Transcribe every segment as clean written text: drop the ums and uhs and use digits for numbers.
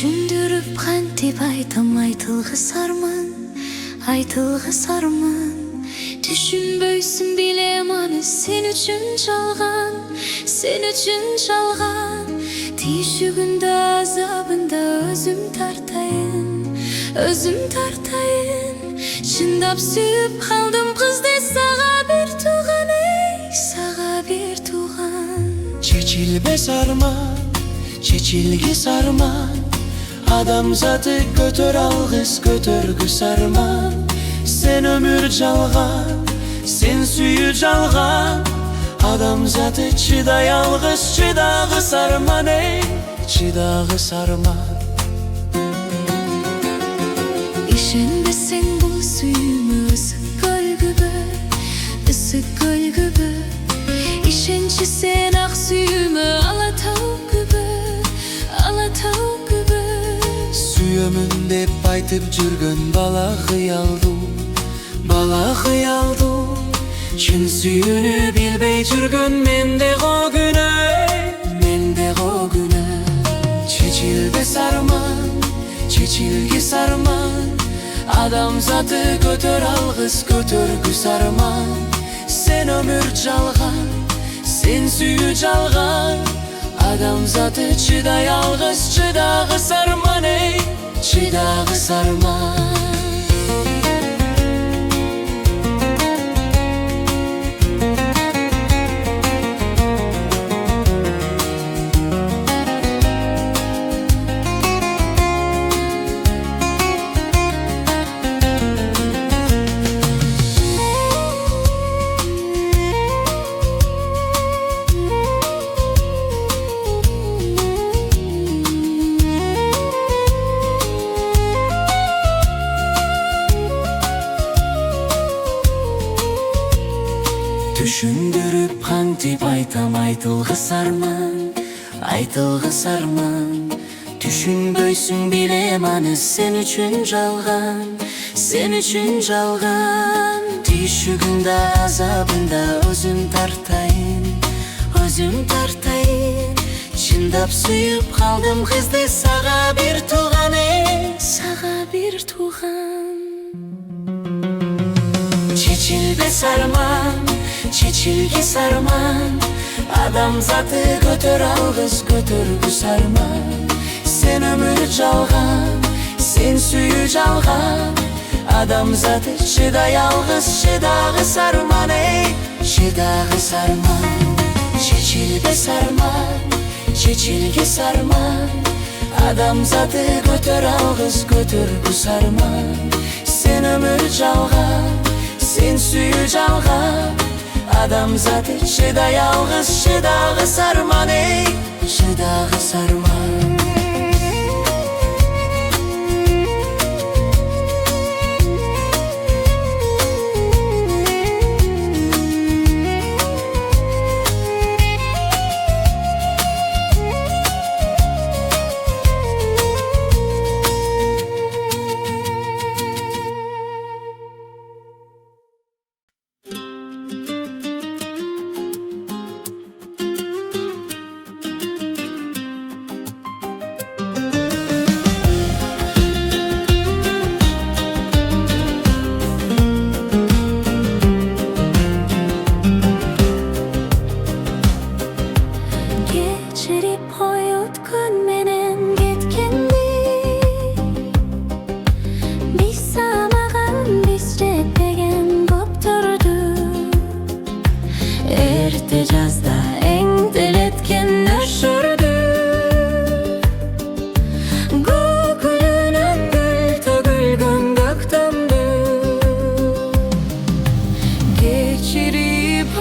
түшүндүрүп кантип айтам, айтылгысармын. Түшүнбөйсүң билем аны, сен үчүн жалган. Тийшүгүндө азабында өзүм тартайын. Чындап сүйүп калдым кызды, сага бир тууган. Чечилбес арман, чечилгис арман, адамзаты көтөр алгыс, көтөргүс арман. Sen ömür жалган, sen сүйүү жалган, адамзаты чыдай алгыс, чыдагыс арман, чыдагыс арман. Ишенбесең бул сүйүүмө, ысык көлгүбө. Ишенчи сен ак сүйүүмө, ала тау күбө. Сүйөмүн деп айтып жүргөн бала кыялдуу, чын сүйүүнү билбей жүргөн менде го күнөө. Чечилбес арман, чечилгис арман, адамзаты көтөр алгыс, көтөргүс арман. Sen ömür жалган, sen сүйүү жалган, адамзаты чыдай алгыс, чыдагыс арман, чыдагыс арман. Түшүндүрүп кантип айтам, айтылгыс арман. Түшүнбөйсүң билем аны, сен үчүн жалган. Тийшүгүндө азабында өзүм тартайын. Чындап сүйүп калдым кызды, сага бир тууган. Чечилбес арман, чечилгис арман, адамзаты көтөр алгыс, көтөргүс арман. Sen ömür жалган, sen сүйүү жалган, адамзаты чыдай алгыс, чыдагыс арман, чыдагыс арман. Чечилбес арман, чечилгис арман, адамзаты көтөр алгыс, көтөргүс арман. Sen ömür жалган, sen сүйүү жалган, адамзаты чыдай алгыс, чыдагыс арман, чыдагыс арман. Жазда эң делеткен өшүрдү, көкүлүнөн гүл төгүлгөн көктөмдү кечирип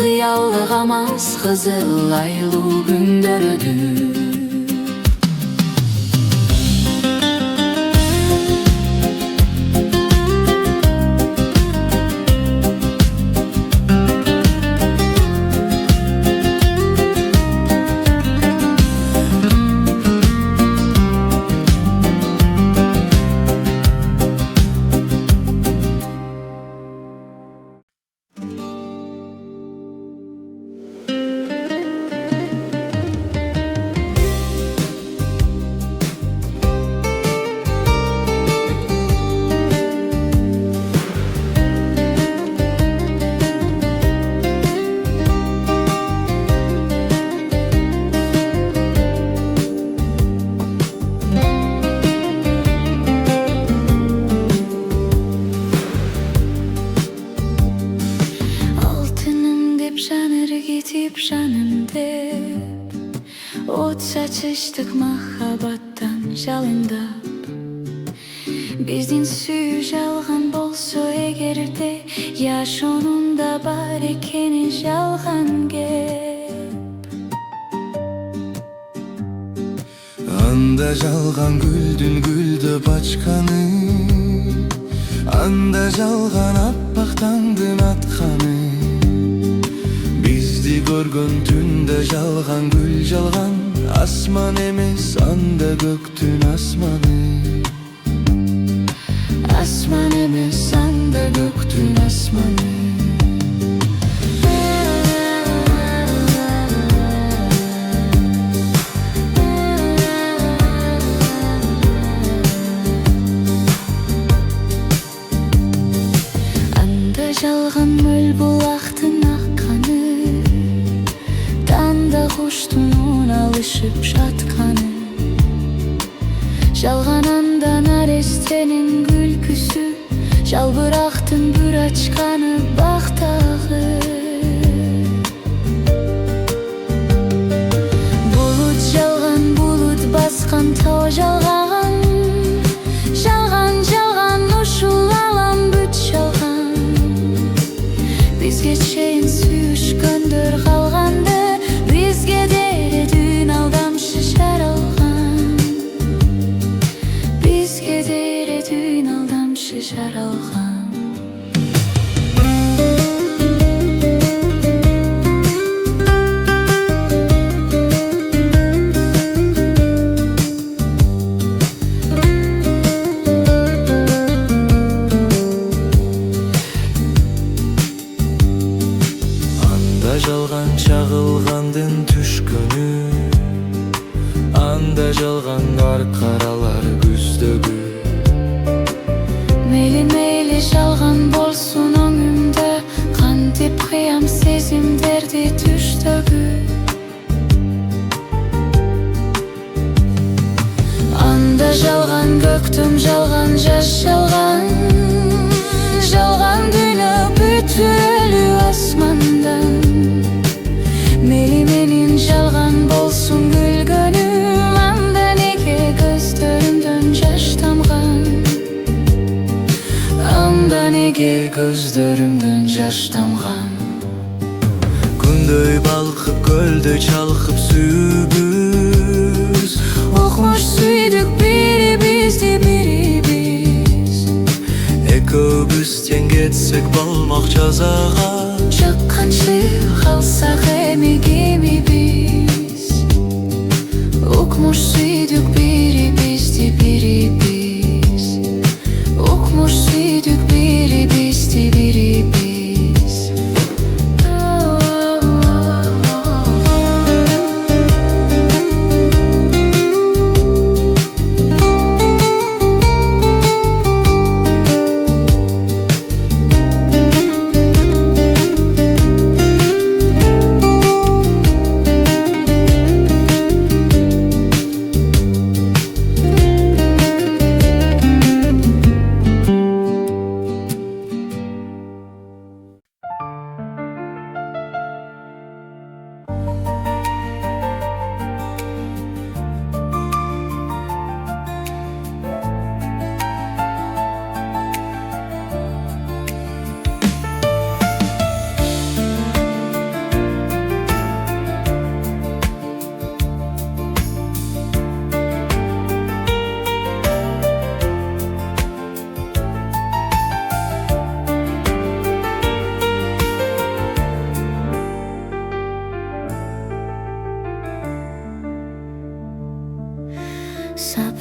Kıyallıgamaz kızıl aylı gündörüdü. Gidip canım dep ot saçıştık mahabattan жалындап. Биздин сүйүү жалган болсо эгерде яш онунда бар экени жалган кеп. Анда жалган гүлдүн гүлдөп ачканы, анда жалган аппак таңдын атканы. Бизди көргөн түндө жалган гүл жалган, асман эмес анда көктүн асманы. Asman emez anda göktün asmanı. Anda жалган мөл булактын акканы, танда куштун алышып жатканы. Жалган анда нарестенин күлкүсү, жалбырактын бүр ачканы бактагы. Булут жалган, булут баскан тоо жалган, жалган жалган ушул алам бүт жалган. Бизге чейин сүйүшкөндөр калганды, бизге дере дүйн алдамшы жаралган. Бизге дере дүйн алдамшы жаралган. Анда жалган чагылгандын түшкөнү, анда жалган каркаралар күздөгү. Мейли мейли жалган болсун оңумда, кантип кыям сезимдерди түштөгү. Анда жалган көктүм жалган, жаш жалган, жалган дүйнө бүтүлүү асмандан. Мейли менин жалган болсун күлгөнүм, анда неге көздөрүмдөн жаш тамган. Анда неге көздөрүмдөн жаш тамган. Күндөй балкып көлдө чалкып сүйүүбүз, окмуш сүйдүк бирибизди бирибиз. Экөөбүз тең кетсек болмок жазага, жакканчы калсак эми кимибиз. Окмуш сүйдүк бирибизди бирибиз, окмуш сүйдүк бирибизди бирибиз.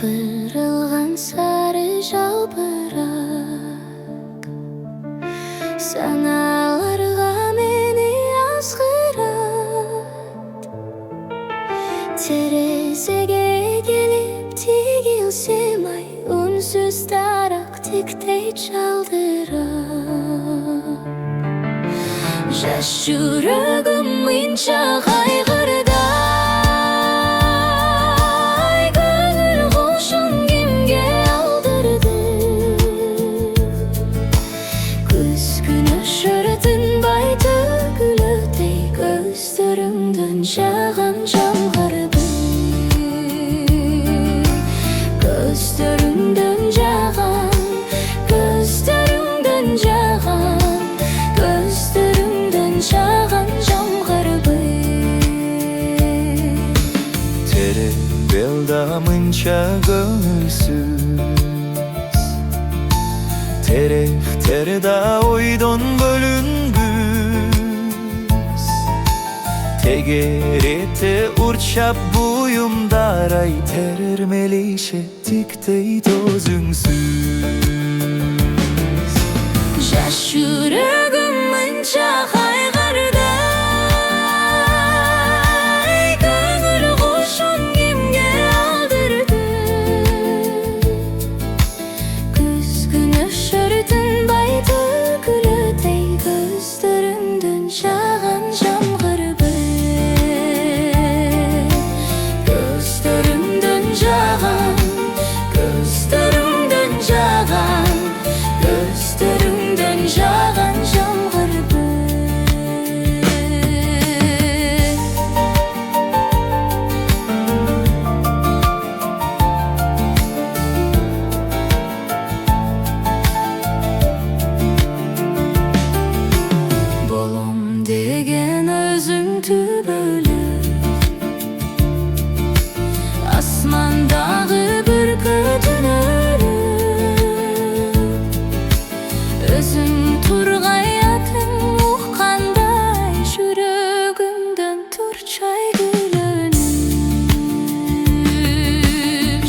Жапырылған сары жалбырак саналарға мені азғырат. Терезеге келіп тигілсем ай, үнсіз тарақ тиктей жалдырат. Жас жүрегім мынша қайғырды, көңіл қошын кемге алдырды. Күз күні шыртынбай төгілудей, көздеріңден жаған жамғыр бір. Көздеріңден жаған, көздеріңден жаған, көздеріңден жаған жамғыр бір. Tere belda mınça gönülsüz, terda oydon bölüngüz. Tegerete urçap buyumdar ay, terermelişe tiktey tozüngsüz. Жас жүрегім мынша қайғырды, көңіл қошын кемге алдырды. Күз күні шыртынбай төгілудей, көздеріңден жаған жамғыр бір. Көздеріңден жаған, көздеріңден жаған, көздеріңден жаған жамғыр бір. Болом деген өзің түбөліп, асмандағы бүркітін өріп, өзің тұрғай атын ұққандай, жүрегімден турчай күлініп.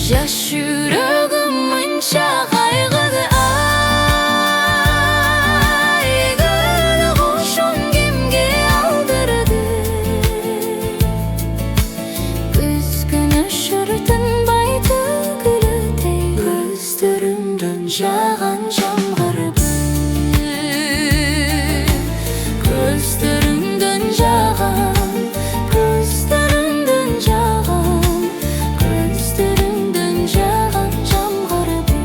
Жас жүрегім мынша қайғырды, ай, көңіл қошын кемге алдырды. Күз күні шыртынбай төгілудей, көздеріңден жаған жамғыр бір. Көздеріңден жаған, көздеріңден жаған, көздеріңден жаған жамғыр бір.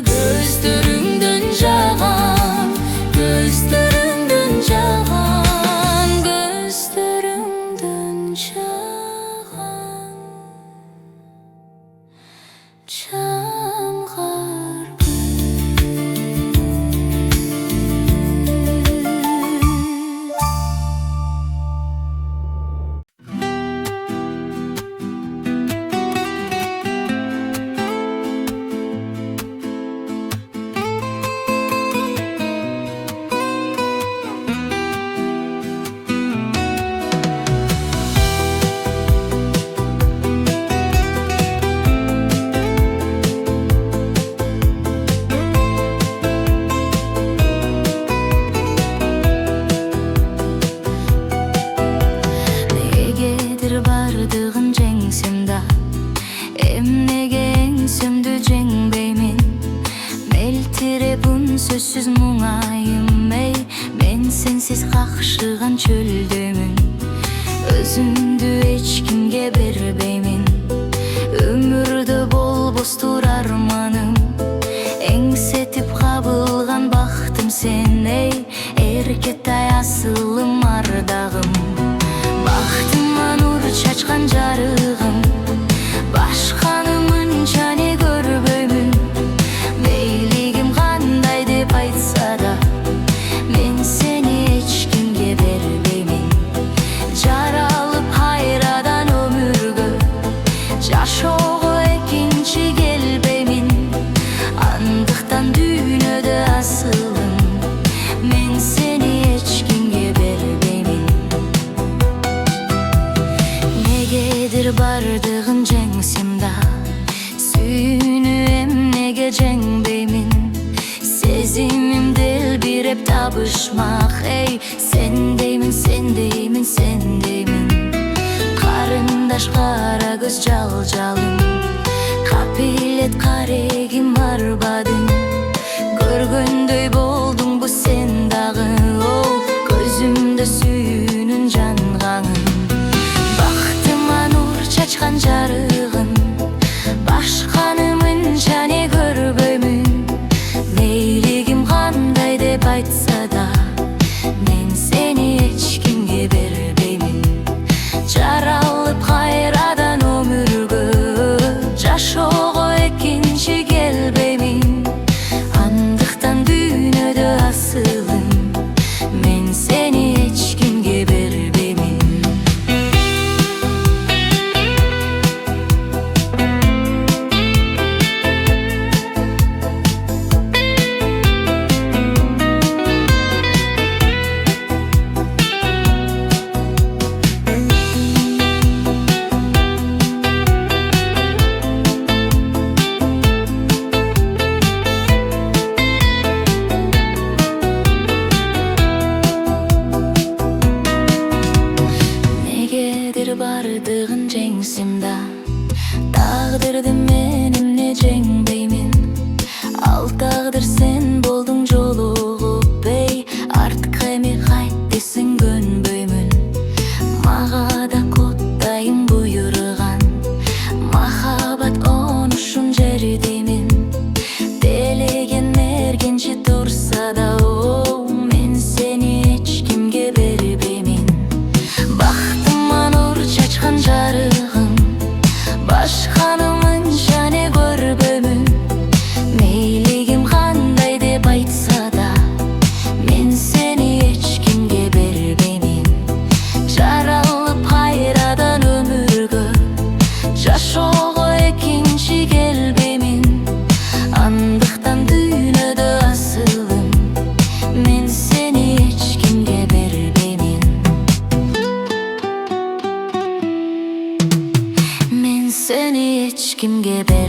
Көздеріңден жаған, көздеріңден жаған, көздеріңден жаған жамғыр Негедір бардығын жеңсем да, эмнеге еңсемді жеңбеймін. Мелтіреп үнсізсіз мұңайым, ей, мен сенсіз қақшыған чөлдөмін. Өзімді ешкімге бербеймін, өмірді болбостур арманым. Еңсетіп қабылған бақтым сен, ей, еркетай асылым ардағым. Бақтыма нұр чачқан жарығым, башқаны мынша не көрбеймін. Мейлігім қандай деп айтса да, мен сені ешкімге бербеймін. Жаралып қайрадан өмірге, жашоғы екінші келбеймін. бардығын жеңсем да, сүйінуем неге жеңбеймін. Сезімімді елбиреп табышмақ, ей, сен деймін, сен деймін, сен деймін. Қарындаш қара көз жал-жалын, қапилет қарегім арбадың. Көргөндөй болдың бұ сен дағы, оу, көзімді сүйінін жанғаңын. Бақтыма нұр чачқан жарығын, башқанымын және көрбөймін. Мейлігім қандай деп айтса да, мен сені ешкімге бербеймін. Жаралып қайрадан өмірге, жашоға екінші келбеймін. Андықтан дүйнөдө асылым, мен сені ешкімге бербеймін. Бардығын жеңсем да, тағдырды менімне жеңбеймін. Ал тағдыр сен болдың жолығып, ей, артық эми қайт десең көнбөймүн. Мага да коттайын буйрugан, махабат онушун жердеймин. Делеген мергенче турса да, оу, мен сени эчкимге бербеймин. Чачқан жарығым, башқанымын және көрбөмін. Мейлігім қандай деп айтса да, мен сені ешкімге бербеймін. Жаралып қайрадан өмірге, жашоға екінші келбеймін. Андықтан дүйнөдө асылым, мен сені ешкімге бербеймін. Мен сені ешкімге бербеймін.